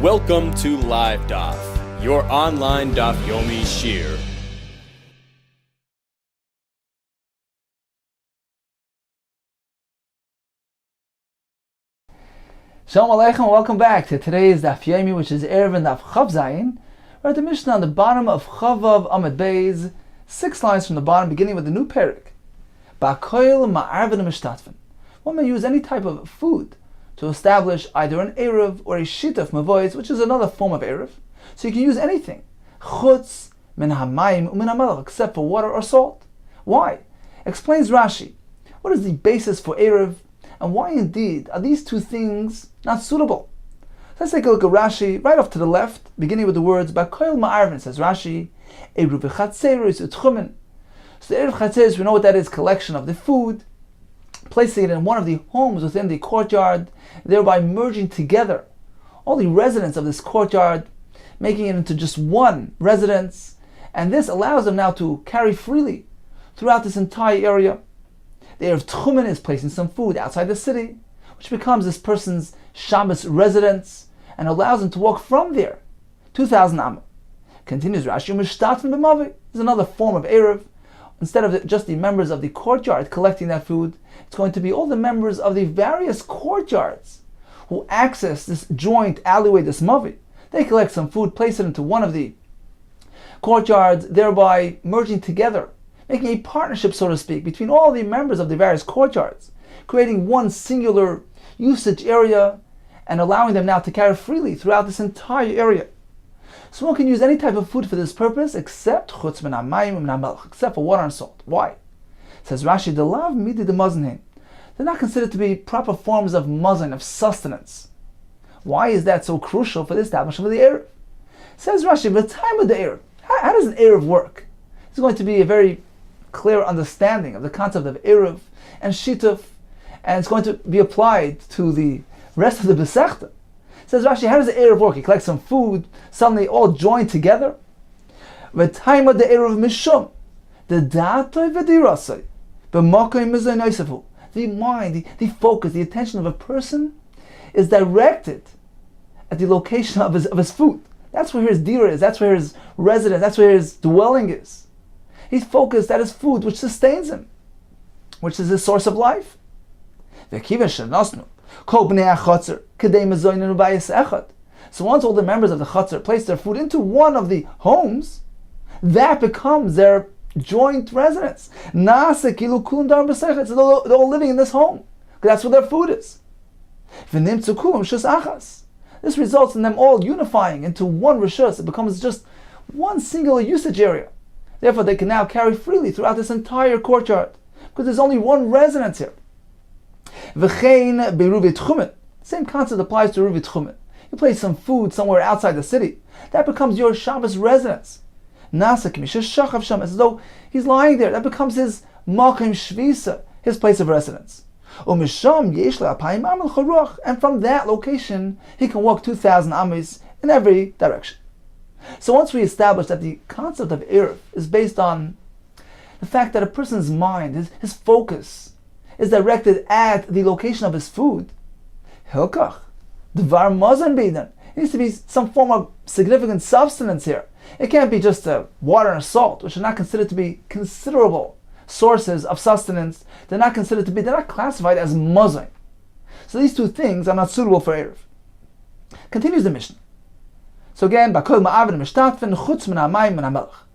Welcome to Live Daf, your online Daf Yomi Shir. Shalom Aleichem, welcome back to today's Daf Yomi, which is Eruvin Daf Chav Zayin. We're at the Mishnah on the bottom of Chavav Amud Beis, 6 lines from the bottom, beginning with the new parak. Ba'koil ma'arvin mishtatfen. One may use any type of food to establish either an Eruv or a Shituf Mavois, which is another form of Eruv. So you can use anything. Chutz min hamayim u'min hamelach, except for water or salt. Why? Explains Rashi. What is the basis for Eruv, and why indeed are these two things not suitable? Let's take a look at Rashi, right off to the left, beginning with the words, Ba'koil ma'arvin, says Rashi, Eruv v'chatzeros u'tchumen. So the Eruv Chatzeros, we know what that is, collection of the food, placing it in one of the homes within the courtyard, thereby merging together all the residents of this courtyard, making it into just one residence, and this allows them now to carry freely throughout this entire area. The Eruv Tchumen is placing some food outside the city, which becomes this person's Shabbos residence, and allows them to walk from there 2,000 Amma. Continues Rashi, Mishtatfen b'mavi is another form of Eruv. Instead of just the members of the courtyard collecting that food, it's going to be all the members of the various courtyards who access this joint alleyway, this mavi. They collect some food, place it into one of the courtyards, thereby merging together, making a partnership, so to speak, between all the members of the various courtyards, creating one singular usage area and allowing them now to carry freely throughout this entire area. So one can use any type of food for this purpose except chutz min hamayim u'min hamelach, except for water and salt. Why? Says Rashi, the lav midi de maznin. They're not considered to be proper forms of mazon, of sustenance. Why is that so crucial for the establishment of the Eruv? Says Rashi, the time of the Eruv. How does an Eruv work? It's going to be a very clear understanding of the concept of Eruv and Shituf, and it's going to be applied to the rest of the Besechta. Says Rashi, how does the Eruv work? He collects some food, suddenly all joined together. The time of the Eruv mishum, the da'atoi v'dirasoi, b'makoy mizay noisavu. The mind, the focus, the attention of a person is directed at the location of his food. That's where his dira is, that's where his residence, that's where his dwelling is. He's focused at his food, which sustains him, which is his source of life. So once all the members of the Chatzar place their food into one of the homes, that becomes their joint residence. So they're all living in this home, because that's where their food is. This results in them all unifying into one rishus. It becomes just one singular usage area. Therefore they can now carry freely throughout this entire courtyard, because there's only one residence here. Same concept applies to Eruv Tchumen. You place some food somewhere outside the city, that becomes your Shabbos residence. As though he's lying there, that becomes his Makom Shvisa, his place of residence. And from that location, he can walk 2,000 amis in every direction. So once we establish that the concept of Eruv is based on the fact that a person's mind, his focus, is directed at the location of his food, Hilkach, Dvar Mazon Beidan. It needs to be some form of significant substance here. It can't be just water and salt, which are not considered to be considerable sources of sustenance. They're not classified as mazon. So these two things are not suitable for Eruv. Continues the Mishnah. So again, Ba'kol ma'avin mishtatfen chutz min hamayim min hamelach.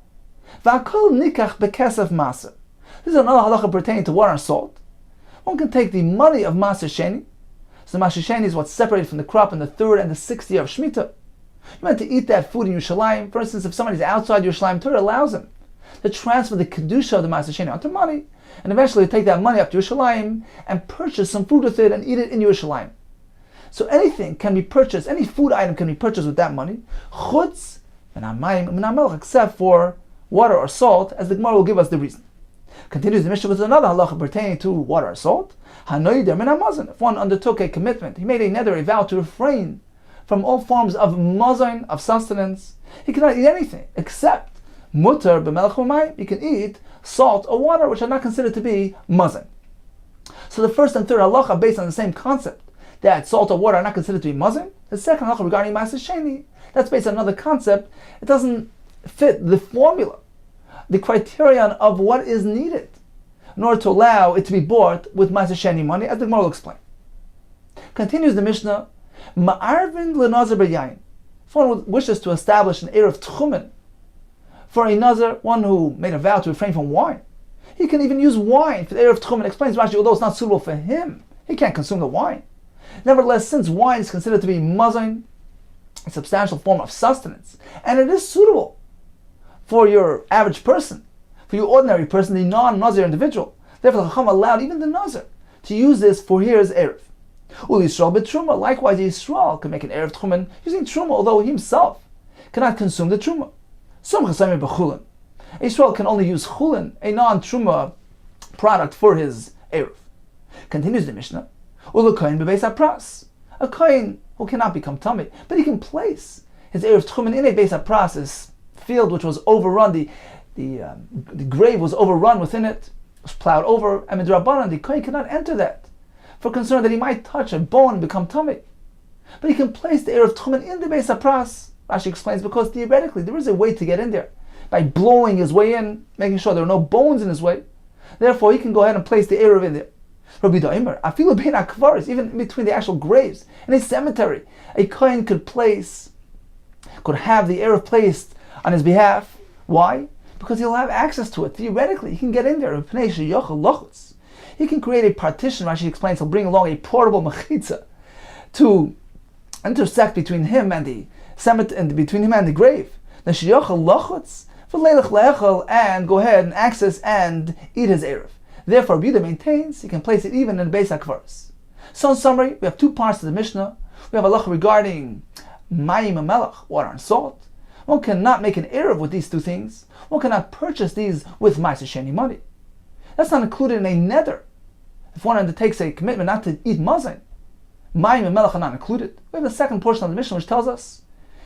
Va'kol nikach bekesef maser. This is another halacha pertaining to water and salt. One can take the money of Maser Sheni. So Maser Sheni is what's separated from the crop in the 3rd and the 6th year of Shemitah. You want to eat that food in Yerushalayim. For instance, if somebody's outside Yerushalayim, Torah allows him to transfer the Kedusha of the Maser Sheni onto money, and eventually take that money up to Yerushalayim and purchase some food with it and eat it in Yerushalayim. So anything can be purchased, any food item can be purchased with that money, chutz min hamayim u'min hamelach, except for water or salt, as the Gemara will give us the reason. Continues the Mishnah with another halacha pertaining to water or salt. Hanoider min hamazon. If one undertook a commitment, he made a neder, a vow to refrain from all forms of mazon, of sustenance, he cannot eat anything except mutar b'melech u'mayim. He can eat salt or water, which are not considered to be mazon. So the first and third halacha are based on the same concept, that salt or water are not considered to be mazon. The second halacha regarding Ma'aser Sheni, that's based on another concept. It doesn't fit the formula, the criterion of what is needed in order to allow it to be bought with Ma'aser Sheni money, as the Gemara will explain. Continues the Mishnah, Ma'arvin l'nazar b'yayin. If one wishes to establish an eruv tchumen for a nazar, one who made a vow to refrain from wine, he can even use wine for the eruv tchumen. Explains Rashi, although it's not suitable for him, he can't consume the wine. Nevertheless, since wine is considered to be mazon, a substantial form of sustenance, and it is suitable for your average person, for your ordinary person, the non-nazir individual, therefore the Chacham allowed even the nazir to use this for his eruv. Ul Yisrael b'truma. Likewise, Yisrael can make an eruv tchumen using truma, although he himself cannot consume the truma. Some chasami b'chulin. Yisrael can only use chulin, a non-truma product, for his eruv. Continues the Mishnah. Ul kohen b'beis hapras. A kohen who cannot become tummy, but he can place his eruv tchumen in a beis hapras, this field which was overrun. The grave was overrun within it, was plowed over, and midrabanan the kohen cannot enter that, for concern that he might touch a bone and become tummy. But he can place the eruv tchumen in the beis hapras. Rashi explains, because theoretically there is a way to get in there by blowing his way in, making sure there are no bones in his way. Therefore, he can go ahead and place the eruv in there. Rabbi Da'imer, afilu bein hakvaris, even in between the actual graves in a cemetery, a kohen could have the eruv placed on his behalf. Why? Because he'll have access to it. Theoretically, he can get in there. He can create a partition. Rashi explains he'll bring along a portable mechitza to intersect between him and the cemetery, and between him and the grave. And go ahead and access and eat his eruv. Therefore, Rabbi Yehuda maintains he can place it even in Beis HaKvaros. So in summary, we have two parts to the Mishnah. We have a halacha regarding mayim and melach, water and salt. One cannot make an eruv with these two things. One cannot purchase these with Ma'aser Sheni money. That's not included in a neder. If one undertakes a commitment not to eat mazon, mayim and melach are not included. We have the second portion of the Mishnah which tells us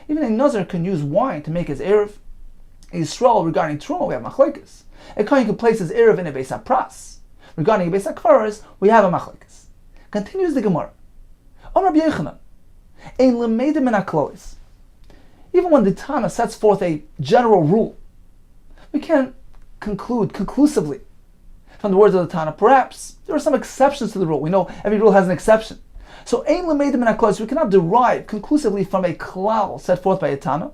even a nazir can use wine to make his eruv. In Yisrael, regarding truma, we have machlokes. A kohen can place his eruv in a beis hapras. Regarding a beis hakvaros, we have a machlokes. Continues the Gemara. On Rabbi Yochanan, ein lemeidim min haklolis. Even when the Tana sets forth a general rule, we can't conclude conclusively from the words of the Tana. Perhaps there are some exceptions to the rule. We know every rule has an exception. So ein lemeidim min haklolis, we cannot derive conclusively from a klal set forth by a Tana.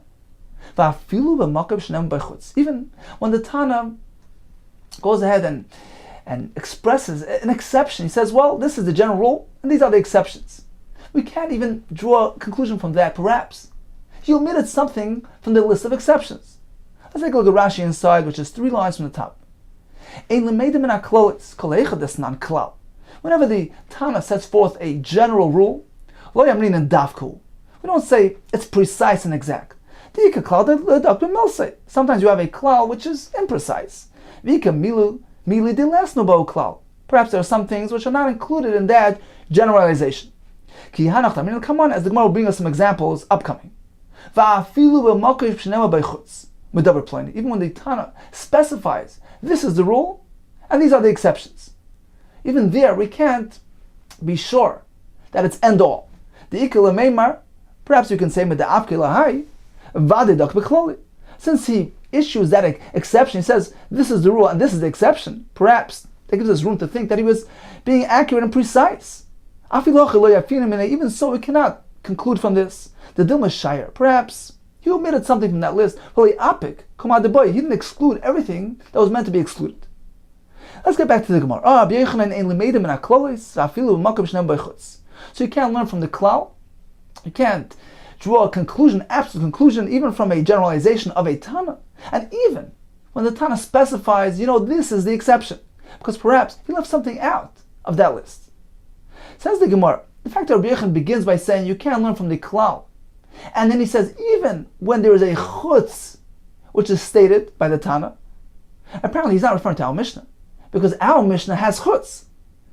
Even when the Tana goes ahead and expresses an exception, he says, well, this is the general rule, and these are the exceptions. We can't even draw a conclusion from that. Perhaps he omitted something from the list of exceptions. Let's take a look at Rashi inside, which is 3 lines from the top. Whenever the Tana sets forth a general rule, we don't say it's precise and exact. Sometimes you have a klal which is imprecise. Perhaps there are some things which are not included in that generalization. Come on, as the Gemara will bring us some examples upcoming. Even when the Tana specifies this is the rule and these are the exceptions, even there we can't be sure that it's end all. Perhaps you can say since he issues that exception, he says this is the rule and this is the exception, perhaps that gives us room to think that he was being accurate and precise. Even so, we cannot conclude from this the Dilma Shire. Perhaps he omitted something from that list. He didn't exclude everything that was meant to be excluded. Let's get back to the Gemara. So you can't learn from the klal. You can't draw a conclusion, absolute conclusion, even from a generalization of a Tana. And even when the Tana specifies, this is the exception, because perhaps he left something out of that list. Says the Gemara, the fact that Rabbi Yochanan begins by saying you can't learn from the klal, and then he says even when there is a chutz which is stated by the Tana, apparently he's not referring to our Mishnah, because our Mishnah has chutz.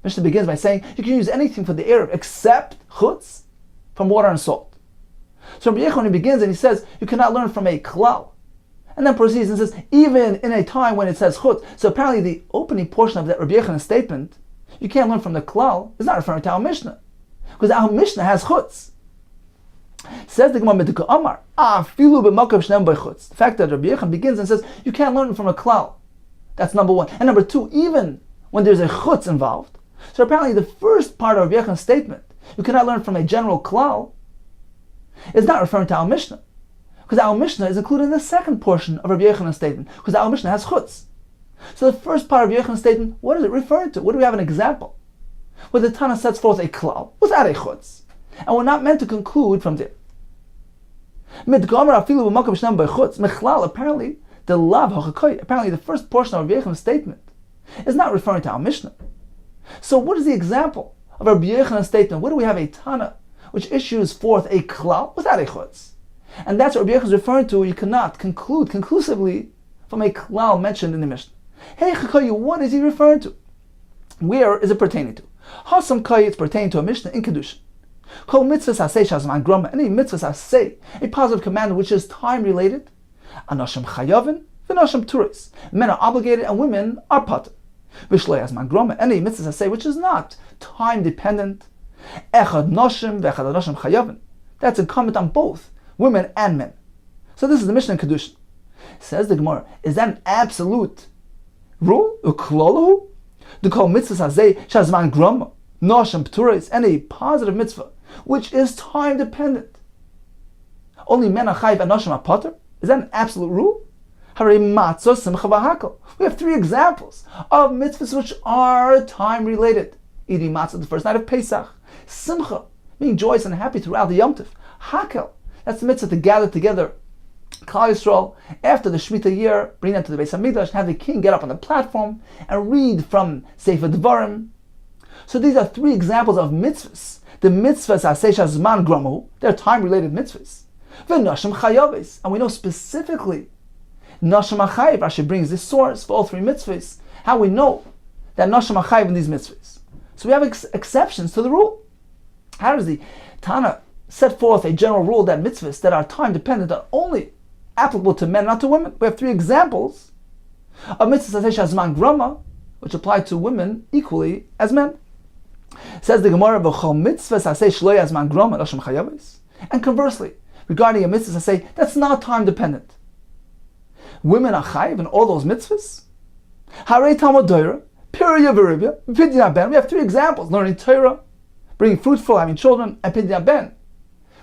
Mishnah begins by saying you can use anything for the eruv except chutz from water and salt. So Rabbi Yochanan begins and he says you cannot learn from a klal, and then proceeds and says even in a time when it says chutz. So apparently the opening portion of that Rabbi Yochanan statement, you can't learn from the klal, is not referring to our Mishnah, because Because our Mishnah has chutz. Says the Gemara Medika Amar, Afilu b'makav shneim b'chutz. The fact that Rabbi Yechon begins and says, you can't learn from a klal. That's number one. And number two, even when there's a chutz involved. So apparently the first part of Rabbi Yechon's statement, you cannot learn from a general klal, is not referring to our Mishnah. Because our Mishnah is included in the second portion of Rabbi Yechon's statement. Because our Mishnah has chutz. So the first part of Rabbi Yechon's statement, what is it referring to? What do we have an example? Where the Tana sets forth a klal without a chutz. And we're not meant to conclude from there. Apparently, the lav hachakoy, apparently the first portion of Rabbi Yechon's statement is not referring to our Mishnah. So what is the example of Rabbi Yechon's statement? Where do we have a Tana which issues forth a klal without a chutz? And that's what Rabbi Yechon is referring to. You cannot conclude conclusively from a klal mentioned in the Mishnah. Hey chakoy, what is he referring to? Where is it pertaining to? Hasam koy, it's pertaining to a Mishnah in Kedushin. Kol mitzvahs asay shazman grama, any mitzvahs asay, a positive command which is time related. Anoshim chayavin, v'noshim turis. Men are obligated and women are pater. V'shloi azman grama, any mitzvahs asay which is not time dependent. Echad noshim v'echad anoshim chayavin. That's incumbent on both women and men. So this is the Mishnah in Kedushin. Says the Gemara, is that an absolute rule? Uklolahu? To call mitzvahs asay shazman grama, noshim turis, any positive mitzvah which is time dependent. Only men are chayiv and noshim are pater? Is that an absolute rule? We have three examples of mitzvahs which are time related. Eating matzah the first night of Pesach. Simcha, being joyous and happy throughout the Yom Tov. Hakel, that's the mitzvah to gather together Klal Yisrael after the Shemitah year, bring them to the Beis Hamikdash, have the king get up on the platform and read from Sefer Devarim. So these are three examples of mitzvahs. The mitzvahs aseh shazman gramu, they're time-related mitzvahs. V'nashim chayavis, and we know specifically nashim achayiv. Rashi brings this source for all three mitzvahs. How we know that nashim achayiv in these mitzvahs. So we have exceptions to the rule. How does the Tana set forth a general rule that mitzvahs that are time-dependent are only applicable to men, not to women? We have three examples of mitzvahs aseh shazman grama, which apply to women equally as men. Says the Gemara, "V'chol mitzvahs aseh shlo yazman grama nashim chayavis." And conversely, regarding a mitzvah say that's not time dependent, women are chayiv in all those mitzvahs. Harei Talmud Torah, Pirya v'Ribya, Pidyon Ben. We have three examples: learning Torah, bringing fruitful, children, and Pidyon Ben,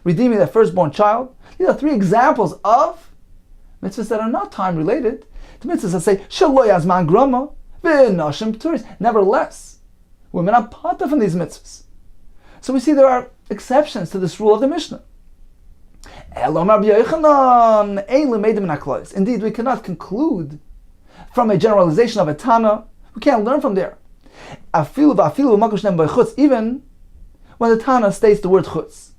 redeeming their firstborn child. These are three examples of mitzvahs that are not time related. The mitzvahs that say shelo yazman grama v'nashim turis. Nevertheless, women are pater from these mitzvahs. So we see there are exceptions to this rule of the Mishnah. Indeed, we cannot conclude from a generalization of a Tana. We can't learn from there. Even when the Tana states the word chutz.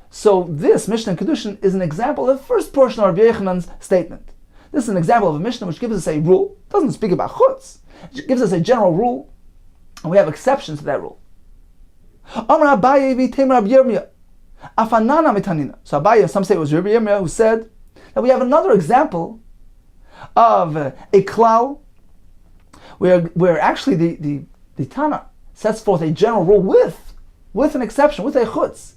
So this Mishnah in Kedushin is an example of the first portion of Rabbi Yechanan's statement. This is an example of a Mishnah which gives us a rule. It doesn't speak about chutz. It gives us a general rule, and we have exceptions to that rule. Amar Abaye v'Teimer Rabbi Yirmiyah. Afanana mitanina. So Abaye, some say it was Rabbi Yirmiyah who said that we have another example of a klal where actually the Tana sets forth a general rule with an exception, with a chutz.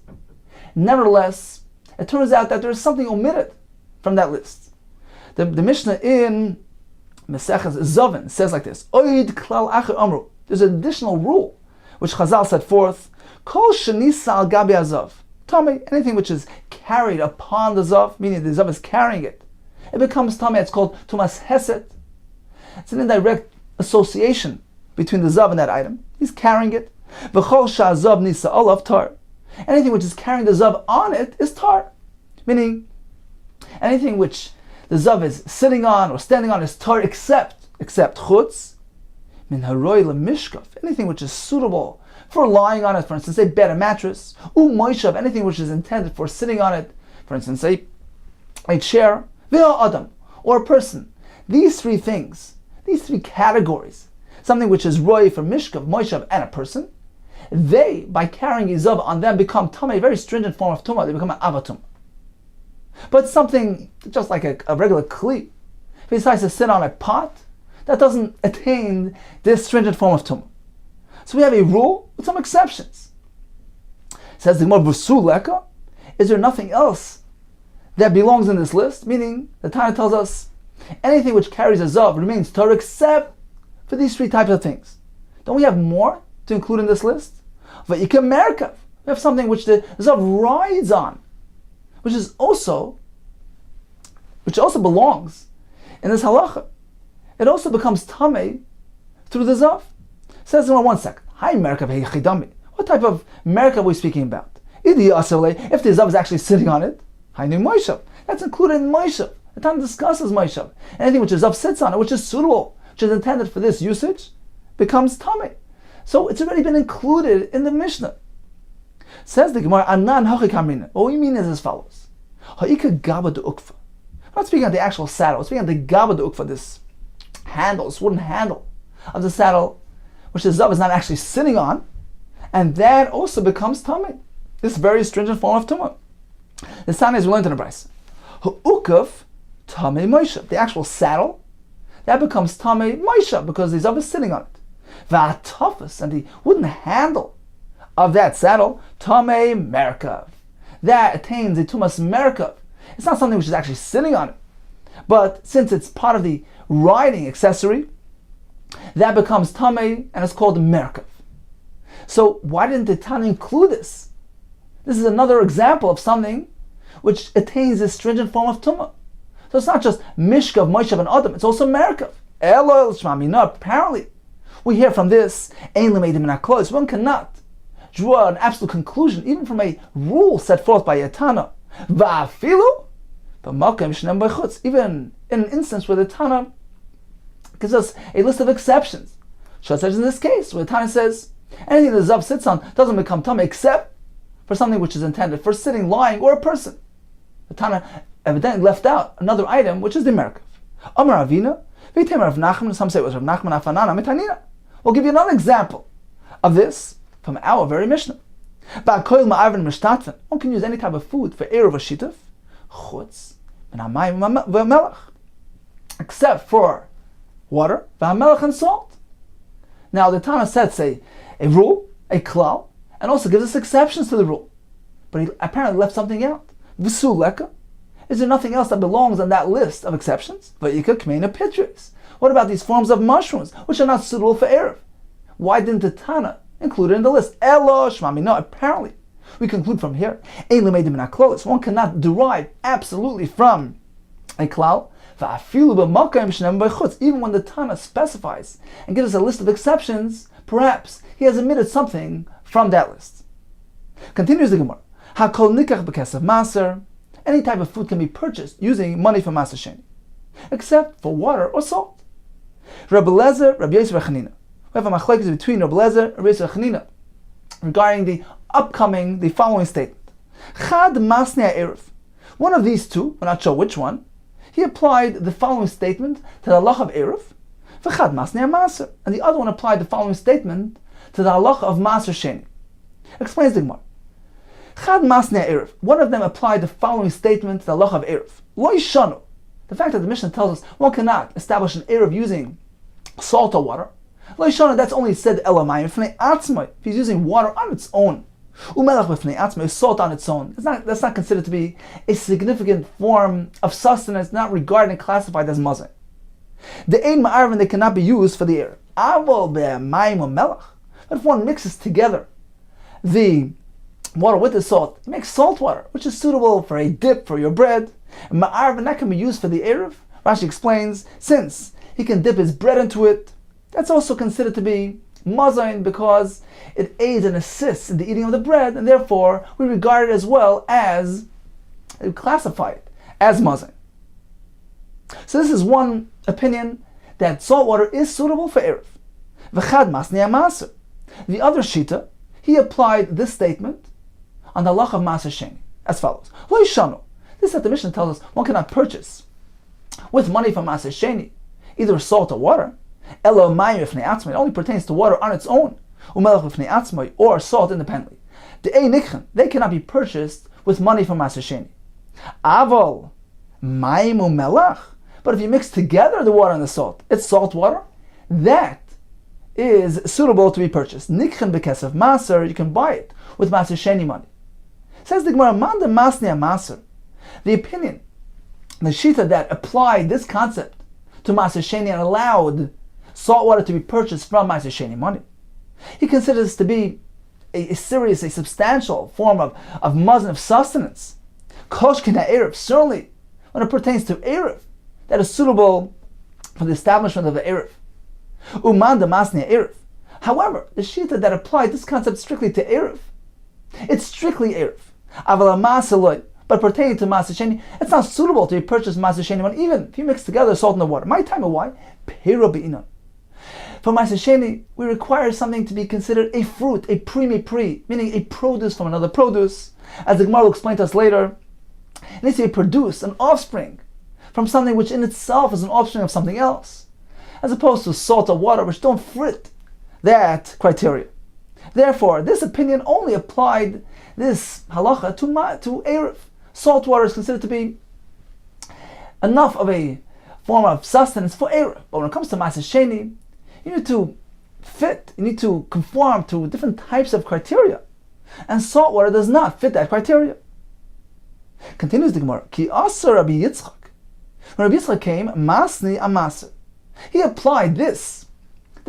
Nevertheless, it turns out that there is something omitted from that list. The Mishnah in Mesechus Zovin says like this: Oid klal acher amru. There's an additional rule which Chazal set forth: Kol shenisa al gabi azav. Tame, anything which is carried upon the zav, meaning the zav is carrying it, it becomes tame. It's called tumas hesed. It's an indirect association between the zav and that item. He's carrying it. V'chol sha'azav nisa olav tar. Anything which is carrying the zav on it is tar, meaning anything which the zav is sitting on or standing on is tar, except chutz. Min haroi lemishkaf, anything which is suitable for lying on it, for instance, a bed, a mattress. Moishav, anything which is intended for sitting on it, for instance, a chair. Ve'al adam, or a person. These three things, these three categories, something which is roi for mishkav, moishav, and a person, they, by carrying izav on them, become tumah, a very stringent form of tumah. They become an avatum. But something just like a regular kli, if he decides to sit on a pot, that doesn't attain this stringent form of tumah. So we have a rule with some exceptions. Says the Gemara, V'su leka? Is there nothing else that belongs in this list? Meaning, the Tana tells us, anything which carries a zav remains Torah except for these three types of things. Don't we have more to include in this list? V'yika merkav. We have something which the zav rides on, which also belongs in this halacha. It also becomes tamei through the zav. Says in 1 second. Hi merkav heichidami. What type of merkav are we speaking about? If the zav is actually sitting on it, hainu moishav. That's included in moishav. The Tana discusses moishav. Anything which the zav sits on it, which is suitable, which is intended for this usage, becomes tamei. So it's already been included in the Mishnah. Says the Gemara, Anan hachikamina. What we mean is as follows. Ha'ika gaba de ukfa. We're not speaking of the actual saddle. We're speaking of the gaba de ukfa, this handle, this wooden handle of the saddle, which the zav is not actually sitting on, and that also becomes tamei. This very stringent form of tumah. The Tana is learned in the Bryce. Ha'ukaf tamei moishav. The actual saddle, that becomes tamei moishav because the zav is sitting on it. Va'atafas, and the wooden handle of that saddle, tamei merkav. That attains a tumas merkav. It's not something which is actually sitting on it, but since it's part of the riding accessory, that becomes tamei and it's called merkav. So why didn't the Tana include this? This is another example of something which attains this stringent form of tumah. So it's not just mishkav, moishav, and adam; it's also merkav. Elol shmamina. Apparently, we hear from this, ein lemeidim min haklos. One cannot draw an absolute conclusion, even from a rule set forth by a Tana. Va'afilu b'makom shneim b'chutz. Even in an instance where the Tana gives us a list of exceptions, such as in this case, where the Tana says anything the zav sits on doesn't become tamei except for something which is intended for sitting, lying, or a person. The Tana evidently left out another item, which is the merkav. Amar Avina, v'yitem Rav Nachman. Some say it was Rav Nachman afanana mitanina. We'll give you another example of this from our very Mishnah. Ba'koil ma'arvin mishtatven. One can use any type of food for eruv or shituf, chutz v'namayim v'melach, except for water, v'melach, and salt. Now the Tana sets a rule, a klal, and also gives us exceptions to the rule. But he apparently left something out. V'su leka. Is there nothing else that belongs on that list of exceptions? V'yika kmeina pitris. What about these forms of mushrooms, which are not suitable for eruv? Why didn't the Tana include it in the list? Elo shmami. No, apparently, we conclude from here, ein lemeidim min haklos. One cannot derive absolutely from a klal. Va'afilu b'makom shneim b'chutz. Even when the Tana specifies and gives us a list of exceptions, perhaps he has omitted something from that list. Continues the Gemara. Hakol nikach b'kesef maser. Any type of food can be purchased using money from maser sheni, except for water or salt. Rabbi Lezer, Rabbi Yosef Chanina. We have a machlekes between Rabbi Lezer and Rabbi Yosef Chanina regarding the following statement. Chad masnei eruv. One of these two, we're not sure which one, he applied the following statement to the halacha of eruv, v'chad masnei maser, and the other one applied the following statement to the halacha of maser sheni. Explains the Gemara. Chad masnei eruv. One of them applied the following statement to the halacha of eruv. Lo yishanu. The fact that the Mishnah tells us one cannot establish an eruv using salt or water. Lo yishanu, that's only said elamayim fnei atzmai. If he's using water on its own, umelach b'fnei atzmai, salt on its own. That's not considered to be a significant form of sustenance, not regarded and classified as mazon. The ein ma'arvin, they cannot be used for the eruv. Avol be'mayim umelach. But if one mixes together the water with the salt, it makes salt water, which is suitable for a dip for your bread. And ma'arvin, that can be used for the eruv. Rashi explains, since he can dip his bread into it, that's also considered to be mazon because it aids and assists in the eating of the bread, and therefore we regard it as well as, we classify it as mazon. So this is one opinion, that salt water is suitable for eruv. V'chad masnei maser. The other shita, he applied this statement on the halacha of maser sheni as follows: Lo yishanu. This that the Mishnah tells us one cannot purchase with money from maser sheni either salt or water. Elo mayim b'fnei atzmai. It only pertains to water on its own. Umelach b'fnei atzmai, or salt independently. De'ei nikchen. They cannot be purchased with money from maser sheni. Aval mayim umelach. But if you mix together the water and the salt, it's salt water. That is suitable to be purchased. Nikchen b'kesef maser. You can buy it with maser sheni money. Says the Gemara, Man de masni amaser. The opinion, the shita that applied this concept to Maaser Sheni and allowed salt water to be purchased from Maaser Sheni money, he considers this to be a serious, a substantial form of mazon, of sustenance. Koshkina Erev, certainly when it pertains to Erev, that is suitable for the establishment of the Erev. Uman de masni Erev. However, the shita that applied this concept strictly to Erev, it's strictly Erev. Aval Maaser, but pertaining to Maaser Sheni, it's not suitable to be purchased Maaser Sheni money, even if you mix together salt and the water. My time of why? Peira be'inon. For Maaser Sheni, we require something to be considered a fruit, a pri, meaning a produce from another produce. As the Gemara will explain to us later, it needs to be produced, an offspring, from something which in itself is an offspring of something else, as opposed to salt or water, which don't fit that criteria. Therefore, this opinion only applied this halacha to Erev. Salt water is considered to be enough of a form of sustenance for Erev. But when it comes to Maaser Sheni, you need to fit, you need to conform to different types of criteria. And salt water does not fit that criteria. Continues the Gemara, Ki Asar Rabbi Yitzchak. When Rabbi Yitzchak came, Masni Amaser. He applied this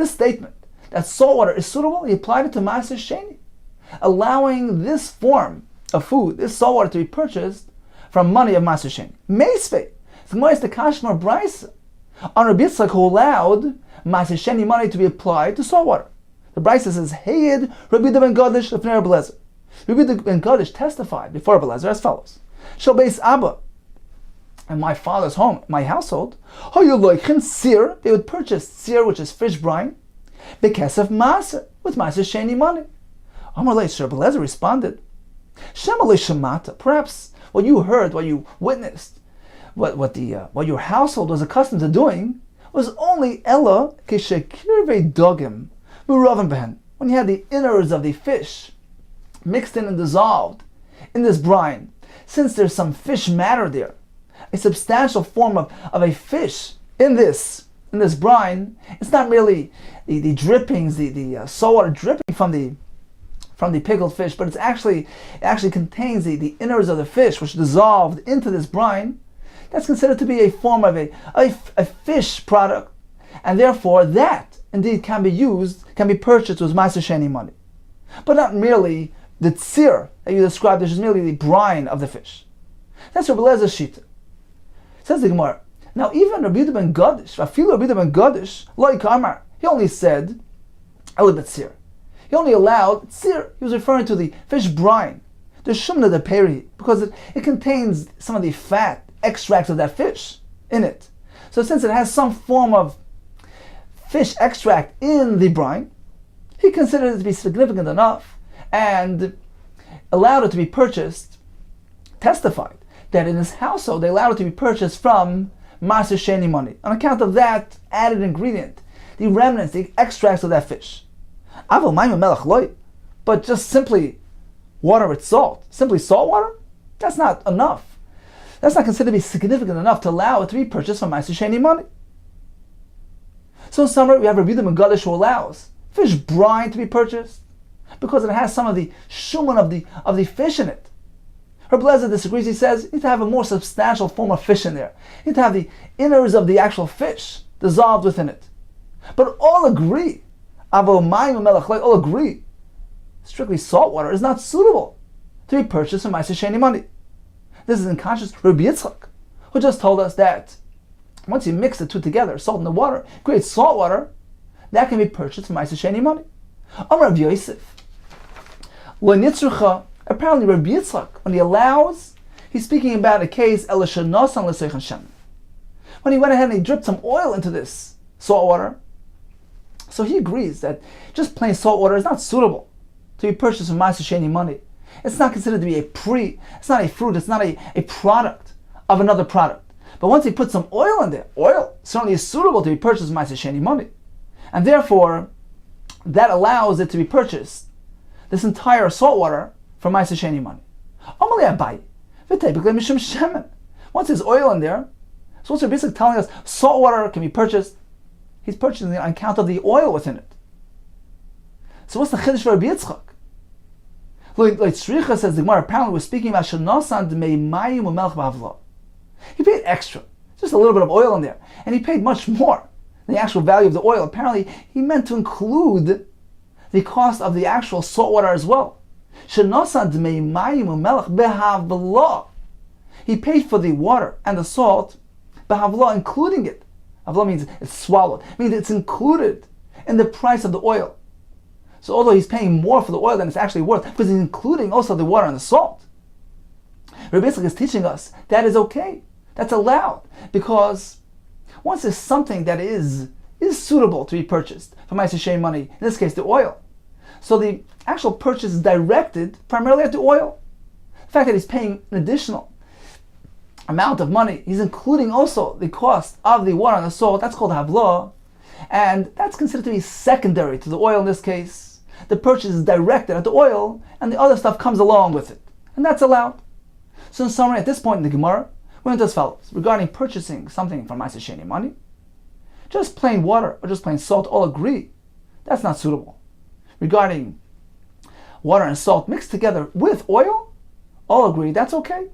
statement, that salt water is suitable, he applied it to Maaser Sheni, allowing this form of food, this salt water, to be purchased from money of Maaser Sheni. Meisvei, the Gemara is the Kashmar Brisa on Rabbi Yitzchak, who allowed Maaser Sheni money to be applied to salt water. The Brisa says, Heyed Rabbi ben Gadish of Rabbi Lezer. Rabbi ben Gadish testified before Rabbi Lezer as follows: Shal Beis Abba, in my father's home, my household, sir, they would purchase sir, which is fish brine, bekesef maaser, with Maaser Sheni money. Amar Lei, Rabbi Lezer responded, Shema Shamata, perhaps what you heard, what you witnessed, what your household was accustomed to doing was only Ella Kishekirve Dogim Muravan Behen, when you had the innards of the fish mixed in and dissolved in this brine. Since there's some fish matter there, a substantial form of a fish in this brine, it's not merely the drippings, the salt water dripping from the pickled fish, but it actually contains the innards of the fish, which dissolved into this brine. That's considered to be a form of a fish product, and therefore that indeed can be purchased with Maaser Sheni money, but not merely the tzir that you described, which is merely the brine of the fish. That's Rabbi Lezer's shita. Says the Gemara. Now even Rabbi ben Gadish, Rabbi ben Gadish, like Amar, he only said Eli b'tzir. He only allowed tzir. He was referring to the fish brine, the shumna de peri, because it contains some of the fat extracts of that fish in it. So since it has some form of fish extract in the brine, he considered it to be significant enough and allowed it to be purchased, testified that in his household they allowed it to be purchased from Maaser Sheni money on account of that added ingredient, the remnants, the extracts of that fish. Aval mayim melech loy, but just simply water with salt, simply salt water, that's not enough. That's not considered to be significant enough to allow it to be purchased from Maaser Sheni money. So in summary, we have Rabbi ben Gadish who allows fish brine to be purchased because it has some of the shuman of the fish in it. Rabbi Lezer disagrees. He says you need to have a more substantial form of fish in there. You need to have the innards of the actual fish dissolved within it. But all agree, all agree, strictly salt water is not suitable to be purchased from Maaser Sheni money. This is in contrast to Rabbi Yitzchak, who just told us that once you mix the two together, salt and the water, create salt water, that can be purchased from Maaser Sheni money. Amar Rabbi Yosef, apparently Rabbi Yitzchak, when he allows, he's speaking about a case, when he went ahead and he dripped some oil into this salt water. So he agrees that just plain salt water is not suitable to be purchased from Maaser Sheni money. It's not considered to be it's not a fruit, it's not a product of another product. But once he puts some oil in there, oil certainly is suitable to be purchased from Maaser Sheni money. And therefore, that allows it to be purchased, this entire salt water, from Maaser Sheni money. Once there's oil in there, so what's basically telling us salt water can be purchased, he's purchasing it on account of the oil within it. So what's the chiddush for Rabbi Yitzchak? Like Tzricha says the Gemara, apparently we're speaking about Shanosan Dmei Mayim U'Melech B'Havla. He paid extra, just a little bit of oil in there, and he paid much more than the actual value of the oil. Apparently, he meant to include the cost of the actual salt water as well. Shanosan Dmei Mayim U'Melech B'Havla. He paid for the water and the salt, B'Havla, including it. Havla means it's swallowed. It means it's included in the price of the oil. So although he's paying more for the oil than it's actually worth, because he's including also the water and the salt, Rabbi Yitzchak is teaching us that is okay. That's allowed. Because once there's something that is suitable to be purchased for Ma'aseh Sheni money, in this case the oil, so the actual purchase is directed primarily at the oil. The fact that he's paying an additional amount of money, he's including also the cost of the water and the salt, that's called havla, and that's considered to be secondary to the oil in this case. The purchase is directed at the oil, and the other stuff comes along with it. And that's allowed. So in summary, at this point in the Gemara, we went as follows. Regarding purchasing something from Ma'aseh Sheni money, just plain water or just plain salt, all agree that's not suitable. Regarding water and salt mixed together with oil, all agree that's okay.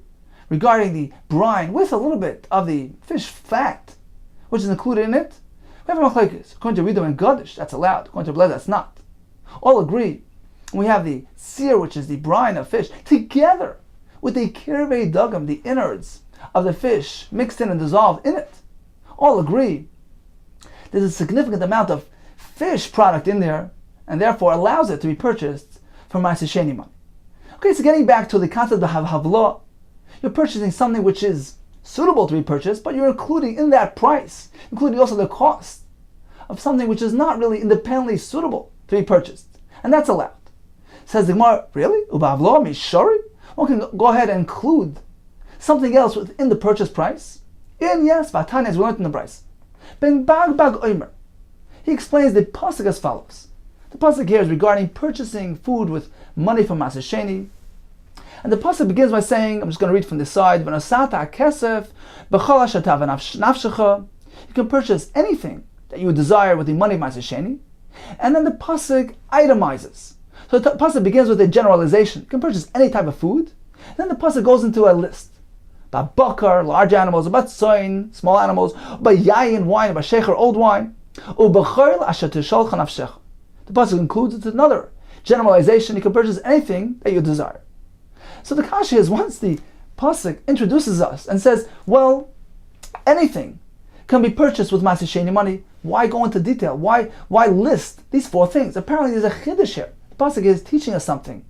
Regarding the brine with a little bit of the fish fat, which is included in it, we have a machlokes. According to Rido and Gadish, that's allowed. According to Bled, that's not. All agree. We have the sear, which is the brine of fish, together with the kirvei dagam, the innards of the fish, mixed in and dissolved in it. All agree. There's a significant amount of fish product in there, and therefore allows it to be purchased from Ma'aseh Sheni money. Okay, so getting back to the concept of havla, you're purchasing something which is suitable to be purchased, but you're including in that price, including also the cost of something which is not really independently suitable to be purchased. And that's allowed. Says the Gemara, really? Ubavlo mishori? One can go ahead and include something else within the purchase price. And yes, Vatanya, as we learned in the price. Ben bag bag oimer. He explains the pasuk as follows. The pasuk here is regarding purchasing food with money from Ma'aseh Sheni. And the pasuk begins by saying, I'm just going to read from the side, V'nasata kesef b'chol hashatav nafshecha. You can purchase anything that you would desire with the money of Ma'aseh Sheni. And then the pasuk itemizes. So the pasuk begins with a generalization. You can purchase any type of food. Then the pasuk goes into a list. About bakar, large animals, about tzoin, small animals, about yayin, wine, about shecher, old wine. The pasuk includes it's another generalization. You can purchase anything that you desire. So the kasha is, once the pasuk introduces us and says, well, anything can be purchased with Ma'aseh Sheni money, why go into detail? Why list these four things? Apparently there's a chiddush here. The pasuk is teaching us something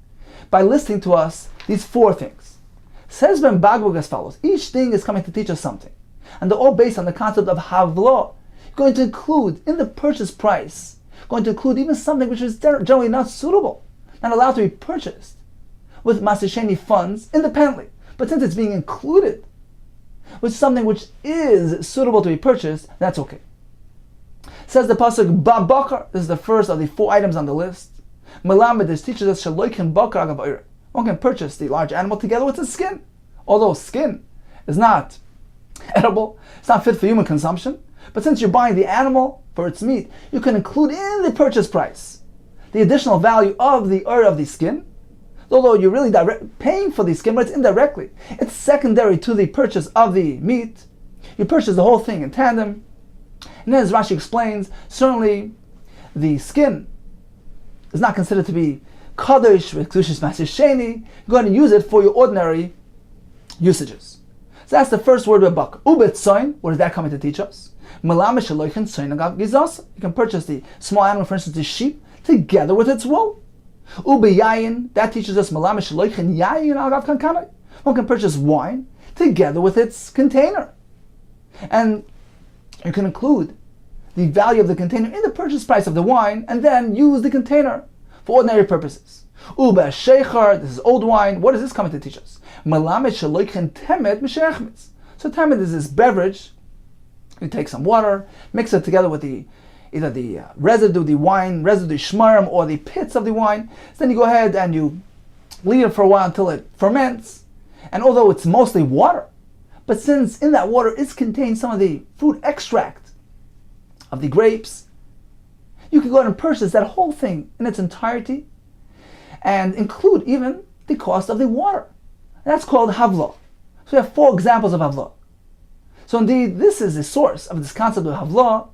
by listing to us these four things. Says Ben Bagbog as follows. Each thing is coming to teach us something. And they're all based on the concept of havla. You're going to include in the purchase price, going to include even something which is generally not suitable, not allowed to be purchased with Ma'aseh Sheni funds independently. But since it's being included with something which is suitable to be purchased, that's okay. Says the pasuk, Bakar. This is the first of the four items on the list. Melamed, this teaches us Shaloikin Bakar agav oire. One can purchase the large animal together with its skin. Although skin is not edible, it's not fit for human consumption. But since you're buying the animal for its meat, you can include in the purchase price the additional value of the oir of the skin. Although you're really paying for the skin, but it's indirectly. It's secondary to the purchase of the meat. You purchase the whole thing in tandem. And then as Rashi explains, certainly the skin is not considered to be kadosh with kedushas Ma'aseh Sheni. You're going to use it for your ordinary usages. So that's the first word of bakar. Ubet soin, what is that coming to teach us? You can purchase the small animal, for instance the sheep, together with its wool. Ube yayin, that teaches us one can purchase wine together with its container. And you can include the value of the container in the purchase price of the wine, and then use the container for ordinary purposes. Ube sheichar, this is old wine. What is this coming to teach us? So temet is this beverage. You take some water, mix it together with either the residue, the wine residue, shmarim, or the pits of the wine. So then you go ahead and you leave it for a while until it ferments. And although it's mostly water, but since in that water is contained some of the fruit extract of the grapes, you can go ahead and purchase that whole thing in its entirety. and include even the cost of the water. And that's called havla. So we have 4 examples of havla. So indeed, this is the source of this concept of havla,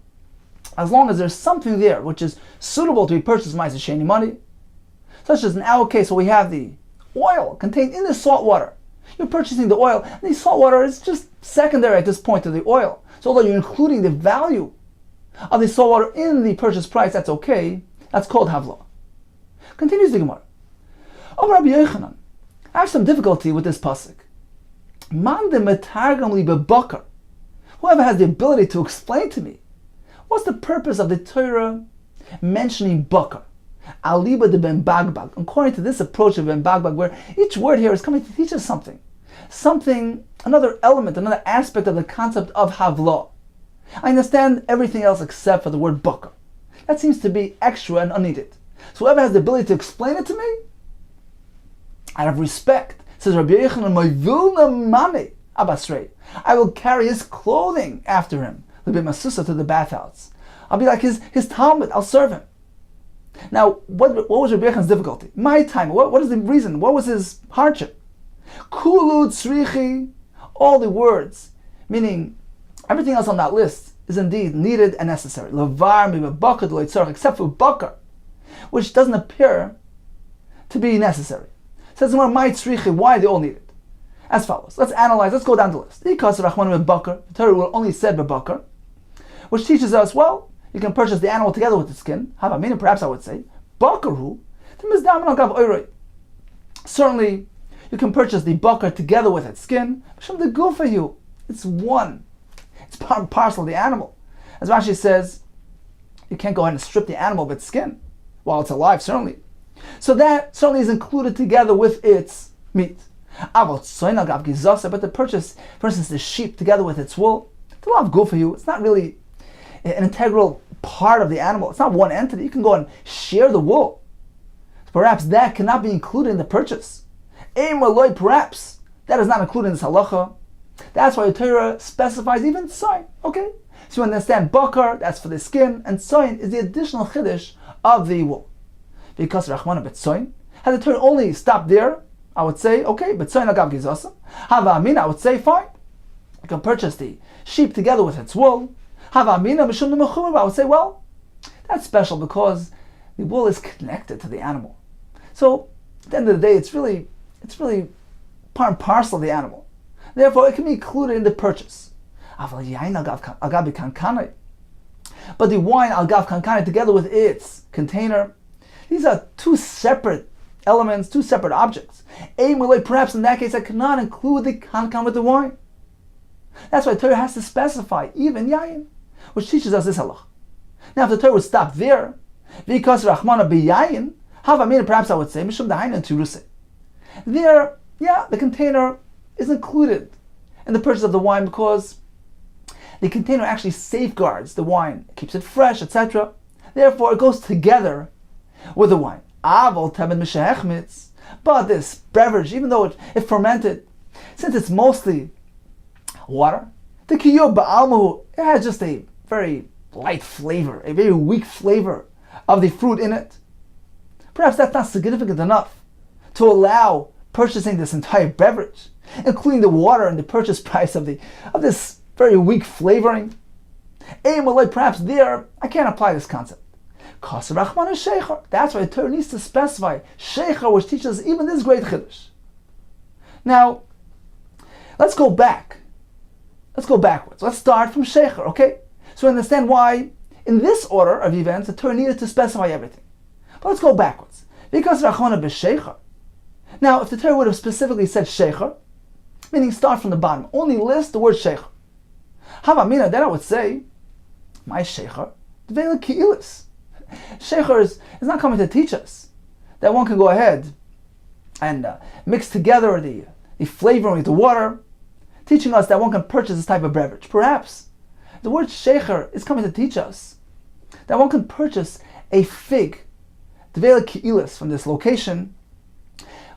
as long as there's something there which is suitable to be purchased with ma'aser sheni money, such as in our case where we have the oil contained in the salt water. You're purchasing the oil, and the salt water is just secondary at this point to the oil. So although you're including the value of the salt water in the purchase price, that's okay. That's called havla. Continues the Gemara. Oh, Rabbi Yochanan, I have some difficulty with this pasuk. Man de metargam li bebakar. Whoever has the ability to explain to me, what's the purpose of the Torah mentioning bakar? Aliba de ben bagbag. According to this approach of ben bagbag, where each word here is coming to teach us something, another element, another aspect of the concept of havla. I understand everything else except for the word bakar. That seems to be extra and unneeded. So whoever has the ability to explain it to me, out of respect, says Rabbi Yochanan, my vilna mane abasrei, I will carry his clothing after him, to the bathhouse. I'll be like his Talmud, I'll serve him. Now, what was Rabbi Yochanan's difficulty? My time, what is the reason? What was his hardship? Kulu tzrichi, all the words, meaning everything else on that list is indeed needed and necessary. Levar mi bebakar d'lo yitzarach, except for bakar, which doesn't appear to be necessary. Says my tzrichi, why they all need it? As follows. Let's analyze. Let's go down the list. The Torah will only said bebakar, which teaches us, well, you can purchase the animal together with the skin. Havamina, perhaps I would say, bakaru, certainly you can purchase the bakar together with its skin. The good for you. It's one. It's part and parcel of the animal. As Rashi says, you can't go ahead and strip the animal of its skin while it's alive, certainly. So that certainly is included together with its meat. But to purchase, for instance, the sheep together with its wool, it's a lot of good for you. It's not really an integral part of the animal. It's not one entity. You can go and share the wool. Perhaps that cannot be included in the purchase. Perhaps that is not included in this halacha. That's why the Torah specifies even tzayin. Okay? So you understand, bakar, that's for the skin, and tzayin is the additional chiddush of the wool. Because Rachmana betzayin, had the Torah only stopped there, I would say, okay, betzayin agav gizasa. Hava amina, I would say, fine. You can purchase the sheep together with its wool. Hava amina mishum nemechumer, I would say, well, that's special because the wool is connected to the animal. So at the end of the day, it's really part and parcel of the animal. Therefore, it can be included in the purchase. But the wine al-gav kankane together with its container, these are 2 separate elements, 2 separate objects. Perhaps in that case, I cannot include the kankan with the wine. That's why Torah has to specify even yayin, which teaches us this halach. Now, if the Torah would stop there, because Rachmana b'yayin, havamina, perhaps I would say, mishum dahayin tiruse. There, the container is included in the purchase of the wine because the container actually safeguards the wine, keeps it fresh, etc. Therefore, it goes together with the wine. But this beverage, even though it fermented, since it's mostly water, the kiyur ba'almahu, it has just a very light flavor, a very weak flavor of the fruit in it. Perhaps that's not significant enough to allow purchasing this entire beverage, including the water and the purchase price of this very weak flavoring. Perhaps there I can't apply this concept. That's why the Torah needs to specify sheikhar, which teaches even this great chiddush. Now, let's go back. Let's go backwards. Let's start from sheikhar, okay? So we understand why, in this order of events, the Torah needed to specify everything. But let's go backwards. Because rachmana b'sheikhar. Now, if the Torah would have specifically said sheikhar, meaning start from the bottom, only list the word sheikhar. Havamina, then I would say, my sheikhar, dveila ki'ilis. Sheikhar is not coming to teach us that one can go ahead and mix together the flavoring with the water, teaching us that one can purchase this type of beverage. Perhaps the word sheikhar is coming to teach us that one can purchase a fig, dveila ki'ilis, from this location,